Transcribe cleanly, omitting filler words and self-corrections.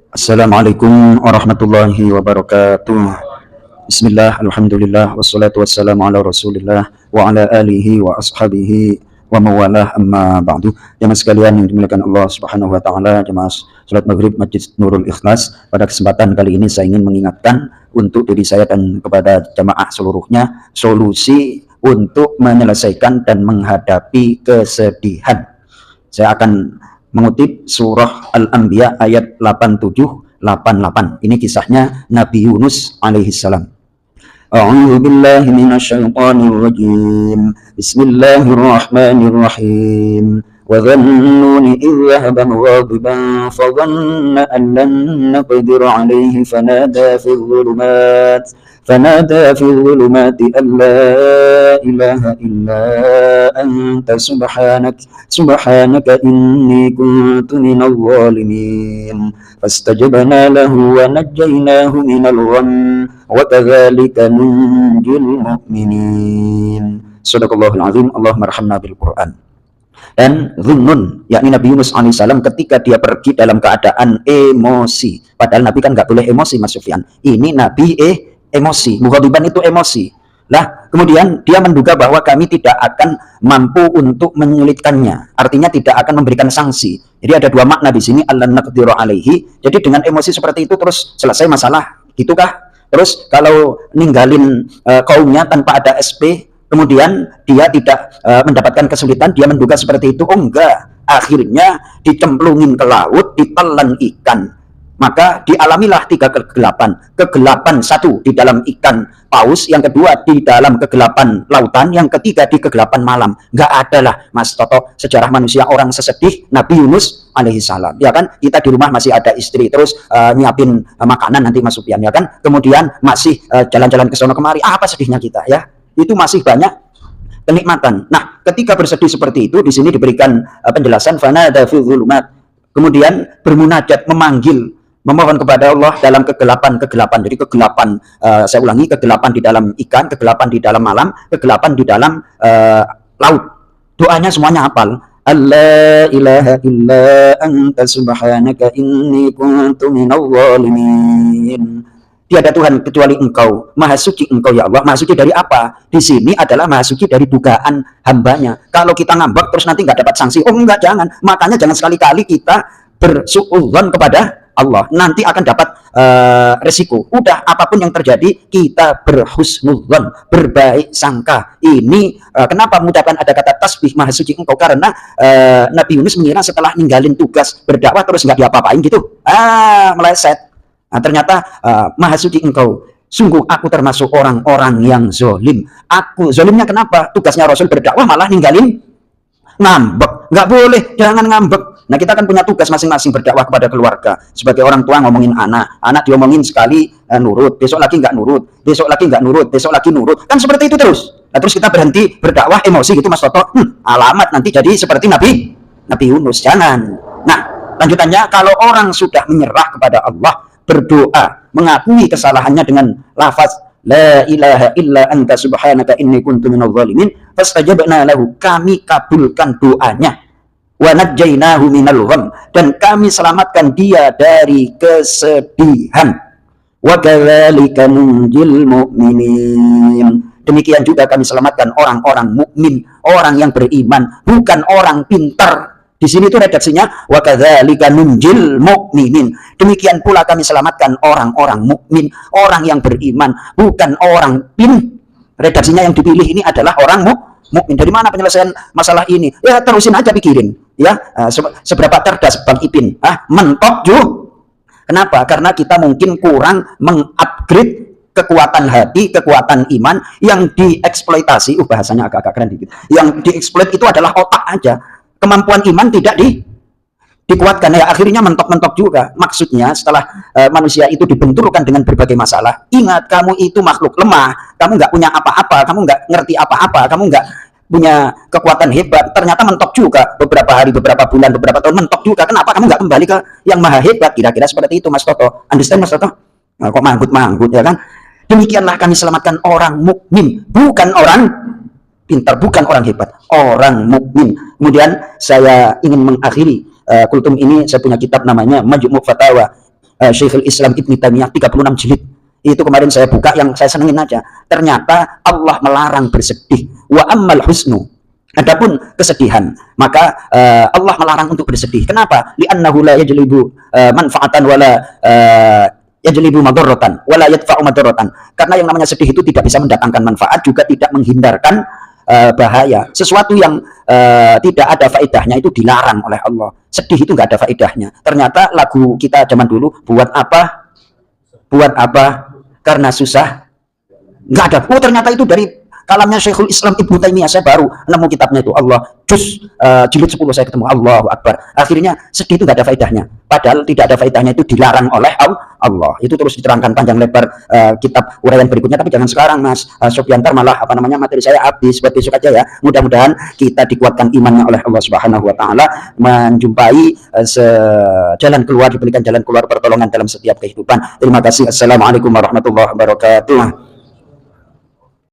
Assalamualaikum warahmatullahi wabarakatuh. Bismillah, alhamdulillah, wassalatu wassalamu ala rasulillah wa ala alihi wa ashabihi wa mawalah amma ba'du. Jemaah sekalian yang dimuliakan Allah subhanahu wa ta'ala, jemaah salat maghrib Masjid Nurul Ikhlas, pada kesempatan kali ini saya ingin mengingatkan untuk diri saya dan kepada jemaah seluruhnya solusi untuk menyelesaikan dan menghadapi kesedihan. Saya akan mengutip surah Al-Anbiya ayat 87-88. Ini kisahnya Nabi Yunus alaihissalam. A'udzu billahi minasyaitonir rajim. Bismillahirrahmanirrahim. Wa dhannuni idh dhahaba mughadiban fa dhanna an lan naqdir 'alaihi فنادى في الظلمات أن لا إله إلا أنت سبحانك إني كنت من الظالمين فاستجبنا له ونجيناه من الغم وكذلك ننجي المؤمنين. Sadaqallahul azim. Allahumma arhamna bil Quran. Dan Dhunnun, yakni Nabi Yunus alaihissalam, ketika dia pergi dalam keadaan emosi, padahal Nabi kan nggak boleh emosi, Mas Sufyan. Ini Nabi emosi, mughadiban itu emosi. Lah, kemudian dia menduga bahwa kami tidak akan mampu untuk menyulitkannya. Artinya tidak akan memberikan sanksi. Jadi ada dua makna di sini, allan naqdiru alaihi. Jadi dengan emosi seperti itu terus selesai masalah, gitukah? Terus kalau ninggalin kaumnya tanpa ada SP, kemudian dia tidak mendapatkan kesulitan, dia menduga seperti itu. Oh enggak, akhirnya dicemplungin ke laut, ditelan ikan. Maka dialamilah tiga kegelapan. Kegelapan satu di dalam ikan paus, yang kedua di dalam kegelapan lautan, yang ketiga di kegelapan malam. Nggak ada lah, Mas Toto, sejarah manusia orang sesedih Nabi Yunus alaihissalam. Ya kan, kita di rumah masih ada istri, terus nyiapin makanan nanti Mas Sufyan, ya kan. Kemudian masih jalan-jalan ke sono kemari. Apa sedihnya kita, ya? Itu masih banyak kenikmatan. Nah, ketika bersedih seperti itu, di sini diberikan penjelasan fanada fi dzulumat. Kemudian bermunajat, memohon kepada Allah dalam kegelapan. Jadi kegelapan, saya ulangi, kegelapan di dalam ikan, kegelapan di dalam malam, kegelapan di dalam laut. Doanya semuanya hafal. La ilaha illa anta subhanaka inni kuntu minadh dhalimin. Tiada Tuhan kecuali Engkau, Maha Suci Engkau ya Allah. Maha suci dari apa? Di sini adalah Maha Suci dari dugaan hambanya. Kalau kita ngambek terus nanti nggak dapat sanksi, oh enggak, jangan. Makanya jangan sekali-kali kita bersuudzon kepada Allah, nanti akan dapat resiko. Udah, apapun yang terjadi kita berhusnudzon, berbaik sangka. Ini kenapa mengucapkan ada kata tasbih Maha Suci Engkau, karena Nabi Yunus mengira setelah ninggalin tugas berdakwah terus nggak diapa-apain gitu, meleset. Nah, ternyata Maha Suci Engkau, sungguh aku termasuk orang-orang yang zolim. Aku zolimnya kenapa? Tugasnya Rasul berdakwah malah ninggalin ngambek. Nggak boleh, jangan ngambek. Nah, kita kan punya tugas masing-masing berdakwah kepada keluarga. Sebagai orang tua ngomongin anak diomongin sekali nurut, besok lagi nggak nurut, besok lagi nggak nurut, besok lagi nurut. Kan seperti itu terus. Nah, terus kita berhenti berdakwah emosi gitu, Mas Toto. Alamat nanti jadi seperti Nabi Yunus. Jangan. Nah, lanjutannya, kalau orang sudah menyerah kepada Allah, berdoa, mengakui kesalahannya dengan lafaz la ilaha illa anta subhanaka inni kuntu minadh dhalimin, fastajabna lahu, kami kabulkan doanya, wa najjainahu minal gham, dan kami selamatkan dia dari kesedihan, wa kadzalika nunjil mu'minin. Demikian juga kami selamatkan orang-orang mukmin, orang yang beriman, bukan orang pintar. Di sini itu redaksinya wa kadzalika nunjil mu'minin. Demikian pula kami selamatkan orang-orang mukmin, orang yang beriman, bukan orang Redaksinya yang dipilih ini adalah orang mukmin. Dari mana penyelesaian masalah ini? Ya terusin aja pikirin, ya. Seberapa cerdas Bang Ipin? Mentok juga. Kenapa? Karena kita mungkin kurang mengupgrade kekuatan hati, kekuatan iman yang dieksploitasi. Bahasanya agak-agak keren dikit. Yang dieksploit itu adalah otak aja. Kemampuan iman tidak dikuatkan, ya akhirnya mentok-mentok juga. Maksudnya setelah manusia itu dibenturkan dengan berbagai masalah, ingat, kamu itu makhluk lemah, kamu nggak punya apa-apa, kamu nggak ngerti apa-apa, kamu nggak punya kekuatan hebat. Ternyata mentok juga, beberapa hari, beberapa bulan, beberapa tahun mentok juga. Kenapa kamu nggak kembali ke yang maha hebat? Kira-kira seperti itu, Mas Toto. Understand, Mas Toto? Nah, kok manggut-manggut, ya kan? Demikianlah kami selamatkan orang mukmin, bukan orang pintar, bukan orang hebat, orang mukmin. Kemudian saya ingin mengakhiri kultum ini, saya punya kitab namanya Majmu' Fatawa Syekhul Islam Ibnu Taimiyah 36 jilid. Itu kemarin saya buka, yang saya senengin aja. Ternyata Allah melarang bersedih. Wa ammal husnu, adapun kesedihan, maka Allah melarang untuk bersedih. Kenapa? Li'annahu la yajlibu manfaatan wala yajlibu madarratan wala yadfa'u madarratan. Karena yang namanya sedih itu tidak bisa mendatangkan manfaat, juga tidak menghindarkan bahaya. Sesuatu yang tidak ada faedahnya itu dilarang oleh Allah. Sedih itu nggak ada faedahnya. Ternyata lagu kita zaman dulu, buat apa? Buat apa? Karena susah. Nggak ada. Oh, ternyata itu dari kalamnya Syekhul Islam Ibnu Taimiyah. Saya baru nemu kitabnya itu. Allah, jilid 10 saya ketemu. Allahu Akbar. Akhirnya sedih itu nggak ada faedahnya. Padahal tidak ada faedahnya itu dilarang oleh Allah. Itu terus diterangkan panjang lebar kitab uraian berikutnya. Tapi jangan sekarang, Mas Sofyan, malah materi saya habis. Buat besok aja ya. Mudah-mudahan kita dikuatkan imannya oleh Allah Subhanahu Wa Taala, menjumpai jalan keluar, diberikan jalan keluar pertolongan dalam setiap kehidupan. Terima kasih. Assalamualaikum warahmatullahi wabarakatuh.